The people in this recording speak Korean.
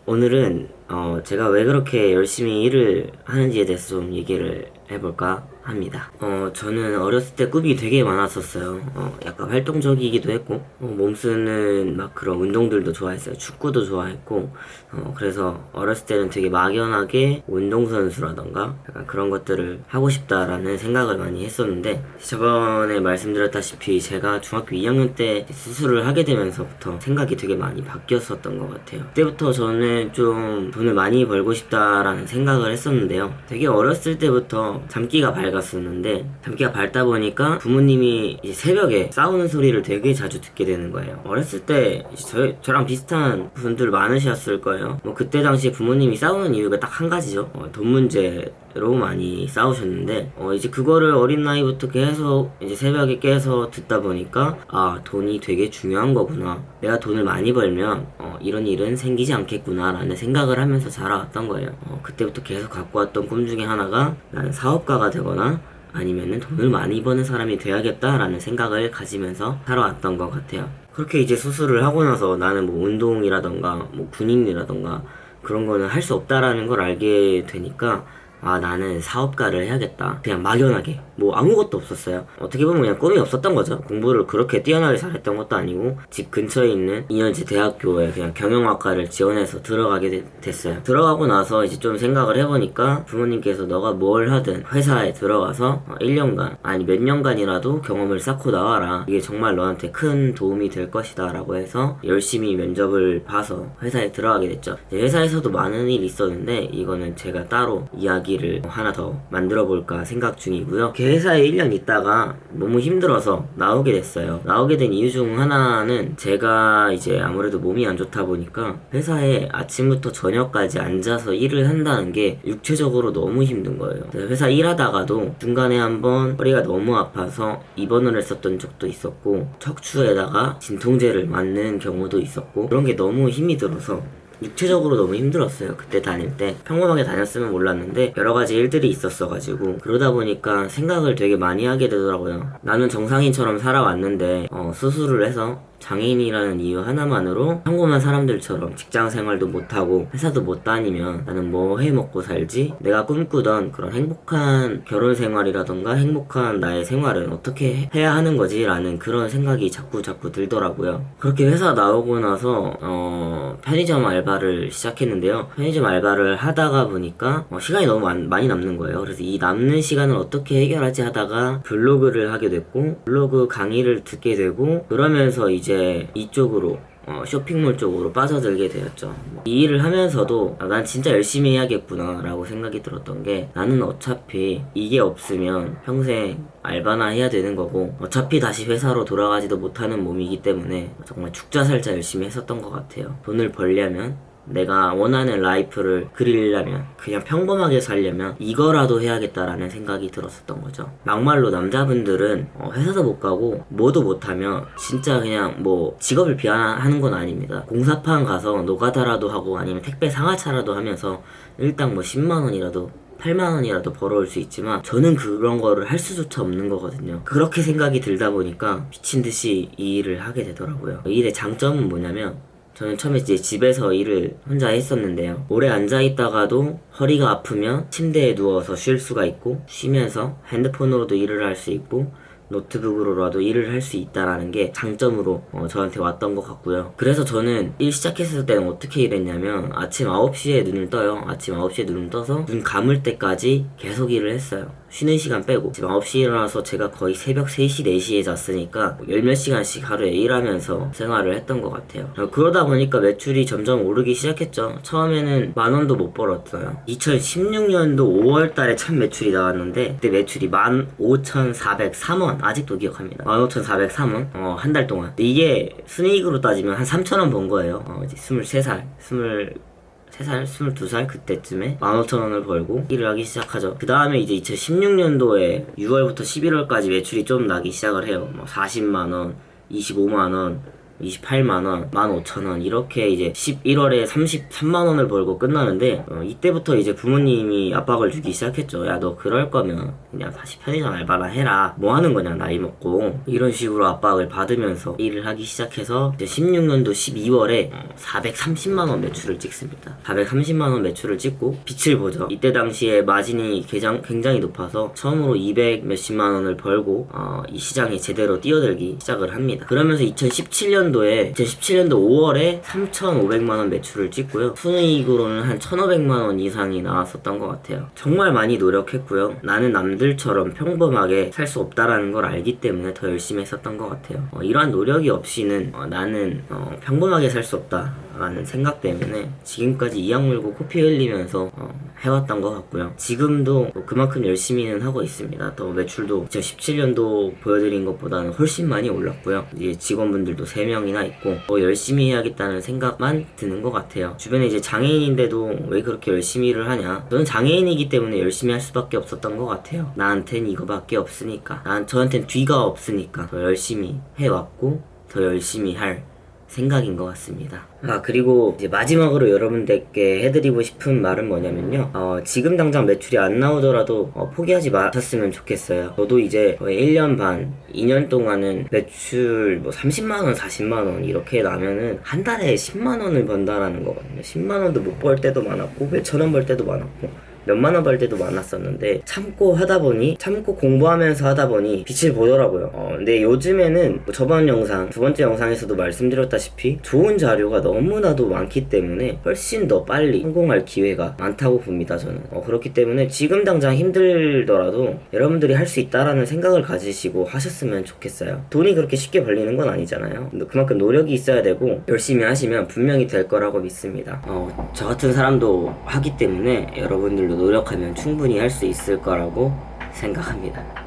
오늘은 제가 왜 그렇게 열심히 일을 하는지에 대해서 좀 얘기를 해볼까 합니다. 저는 어렸을 때 꿈이 되게 많았었어요. 약간 활동적이기도 했고, 몸 쓰는 막 그런 운동들도 좋아했어요. 축구도 좋아했고, 그래서 어렸을 때는 되게 막연하게 운동선수라던가 약간 그런 것들을 하고 싶다라는 생각을 많이 했었는데, 저번에 말씀드렸다시피 제가 중학교 2학년 때 수술을 하게 되면서부터 생각이 되게 많이 바뀌었었던 것 같아요. 그때부터 저는 좀 돈을 많이 벌고 싶다라는 생각을 했었는데요. 되게 어렸을 때부터 잠기가 밝았었는데, 잠기가 밝다 보니까 부모님이 이제 새벽에 싸우는 소리를 되게 자주 듣게 되는 거예요. 어렸을 때 저랑 비슷한 분들 많으셨을 거예요. 뭐 그때 당시에 부모님이 싸우는 이유가 딱 한 가지죠. 돈 문제로 많이 싸우셨는데, 이제 그거를 어린 나이부터 계속 이제 새벽에 깨서 듣다 보니까, 아, 돈이 되게 중요한 거구나. 내가 돈을 많이 벌면 이런 일은 생기지 않겠구나 라는 생각을 하면서 자라왔던 거예요. 그때부터 계속 갖고 왔던 꿈 중에 하나가 나는 사업가가 되거나 아니면은 돈을 많이 버는 사람이 돼야겠다라는 생각을 가지면서 살아왔던 것 같아요. 그렇게 이제 수술을 하고 나서 나는 뭐 운동이라던가 뭐 군인이라던가 그런 거는 할 수 없다라는 걸 알게 되니까, 아, 나는 사업가를 해야겠다. 그냥 막연하게. 뭐 아무것도 없었어요. 어떻게 보면 그냥 꿈이 없었던 거죠. 공부를 그렇게 뛰어나게 잘했던 것도 아니고, 집 근처에 있는 2년제 대학교에 그냥 경영학과를 지원해서 들어가게 됐어요. 들어가고 나서 이제 좀 생각을 해보니까 부모님께서 너가 뭘 하든 회사에 들어가서 1년간, 아니 몇 년간이라도 경험을 쌓고 나와라. 이게 정말 너한테 큰 도움이 될 것이다 라고 해서 열심히 면접을 봐서 회사에 들어가게 됐죠. 회사에서도 많은 일이 있었는데, 이거는 제가 따로 이야기를 하나 더 만들어 볼까 생각 중이고요. 회사에 1년 있다가 너무 힘들어서 나오게 됐어요. 나오게 된 이유 중 하나는 제가 이제 아무래도 몸이 안 좋다 보니까 회사에 아침부터 저녁까지 앉아서 일을 한다는 게 육체적으로 너무 힘든 거예요. 회사 일하다가도 중간에 한번 허리가 너무 아파서 입원을 했었던 적도 있었고, 척추에다가 진통제를 맞는 경우도 있었고, 그런 게 너무 힘이 들어서 육체적으로 너무 힘들었어요. 그때 다닐 때 평범하게 다녔으면 몰랐는데 여러가지 일들이 있었어가지고, 그러다 보니까 생각을 되게 많이 하게 되더라고요. 나는 정상인처럼 살아왔는데 수술을 해서 장애인이라는 이유 하나만으로 평범한 사람들처럼 직장 생활도 못하고 회사도 못 다니면 나는 뭐 해 먹고 살지? 내가 꿈꾸던 그런 행복한 결혼 생활이라던가 행복한 나의 생활은 어떻게 해야 하는 거지? 라는 그런 생각이 자꾸 들더라고요. 그렇게 회사 나오고 나서 편의점 알바를 시작했는데요. 편의점 알바를 하다가 보니까 시간이 너무 많이 남는 거예요. 그래서 이 남는 시간을 어떻게 해결하지 하다가 블로그를 하게 됐고, 블로그 강의를 듣게 되고, 그러면서 이제 이쪽으로 쇼핑몰 쪽으로 빠져들게 되었죠. 이 일을 하면서도 난 진짜 열심히 해야겠구나 라고 생각이 들었던 게, 나는 어차피 이게 없으면 평생 알바나 해야 되는 거고, 어차피 다시 회사로 돌아가지도 못하는 몸이기 때문에 정말 죽자 살자 열심히 했었던 것 같아요. 돈을 벌려면, 내가 원하는 라이프를 그리려면, 그냥 평범하게 살려면 이거라도 해야겠다라는 생각이 들었었던 거죠. 막말로 남자분들은 회사도 못 가고 뭐도 못하면 진짜 그냥 뭐 직업을 비하하는 건 아닙니다. 공사판 가서 노가다라도 하고 아니면 택배 상하차라도 하면서 일당 뭐 10만원이라도 8만원이라도 벌어올 수 있지만, 저는 그런 거를 할 수조차 없는 거거든요. 그렇게 생각이 들다 보니까 미친듯이 이 일을 하게 되더라고요. 이 일의 장점은 뭐냐면, 저는 처음에 이제 집에서 일을 혼자 했었는데요. 오래 앉아있다가도 허리가 아프면 침대에 누워서 쉴 수가 있고, 쉬면서 핸드폰으로도 일을 할 수 있고, 노트북으로라도 일을 할 수 있다라는 게 장점으로 저한테 왔던 것 같고요. 그래서 저는 일 시작했을 때는 어떻게 일했냐면, 아침 9시에 눈을 떠요. 아침 9시에 눈을 떠서 눈 감을 때까지 계속 일을 했어요. 쉬는 시간 빼고. 지금 9시에 일어나서 제가 거의 새벽 3시, 4시에 잤으니까 열몇 시간씩 하루에 일하면서 생활을 했던 것 같아요. 그러다 보니까 매출이 점점 오르기 시작했죠. 처음에는 10,000원도 못 벌었어요. 2016년도 5월 달에 첫 매출이 나왔는데, 그때 매출이 15,403원. 아직도 기억합니다. 15,403원. 한 달 동안. 근데 이게 순이익으로 따지면 한 3,000원 번 거예요. 이제 23살, 22살 그때쯤에 15,000원을 벌고 일을 하기 시작하죠. 그 다음에 이제 2016년도에 6월부터 11월까지 매출이 좀 나기 시작을 해요. 뭐 40만원, 25만원, 28만원, 15,000원 이렇게 이제 11월에 33만원을 벌고 끝나는데 이때부터 이제 부모님이 압박을 주기 시작했죠. 야, 너 그럴 거면 그냥 다시 편의점 알바나 해라. 뭐 하는 거냐, 나이 먹고. 이런 식으로 압박을 받으면서 일을 하기 시작해서 이제 16년도 12월에 430만원 매출을 찍습니다. 430만원 매출을 찍고 빛을 보죠. 이때 당시에 마진이 굉장히 높아서 처음으로 200 몇십만원을 벌고 이 시장에 제대로 뛰어들기 시작을 합니다. 그러면서 2017년도 5월에 3,500만원 매출을 찍고요. 순이익으로는 한 1,500만원 이상이 나왔었던 것 같아요. 정말 많이 노력했고요. 나는 남들처럼 평범하게 살 수 없다라는 걸 알기 때문에 더 열심히 했었던 것 같아요. 이러한 노력이 없이는 나는 평범하게 살 수 없다 라는 생각 때문에 지금까지 이악 물고 코피 흘리면서 해왔던 것 같고요. 지금도 그만큼 열심히는 하고 있습니다. 또 매출도 2017년도 보여드린 것보다는 훨씬 많이 올랐고요. 이제 직원분들도 3명이나 있고 더 열심히 해야겠다는 생각만 드는 것 같아요. 주변에 이제 장애인인데도 왜 그렇게 열심히 일을 하냐, 저는 장애인이기 때문에 열심히 할 수밖에 없었던 것 같아요. 나한텐 이거밖에 없으니까, 저한텐 뒤가 없으니까 더 열심히 해왔고 더 열심히 할 생각인 것 같습니다. 그리고 이제 마지막으로 여러분들께 해드리고 싶은 말은 뭐냐면요, 지금 당장 매출이 안 나오더라도 포기하지 마셨으면 좋겠어요. 저도 이제 거의 1년 반, 2년 동안은 매출 30만원, 40만원 이렇게 나면은 한 달에 10만원을 번다라는 거거든요. 10만원도 못 벌 때도 많았고 몇천원 벌 때도 많았고 몇만원 벌 때도 많았었는데 참고 공부하면서 하다 보니 빛을 보더라고요. 근데 요즘에는 저번 영상, 두 번째 영상에서도 말씀드렸다시피 좋은 자료가 너무나도 많기 때문에 훨씬 더 빨리 성공할 기회가 많다고 봅니다, 저는. 그렇기 때문에 지금 당장 힘들더라도 여러분들이 할 수 있다라는 생각을 가지시고 하셨으면 좋겠어요. 돈이 그렇게 쉽게 벌리는 건 아니잖아요. 그만큼 노력이 있어야 되고 열심히 하시면 분명히 될 거라고 믿습니다. 저 같은 사람도 하기 때문에 여러분들도 노력하면 충분히 할 수 있을 거라고 생각합니다.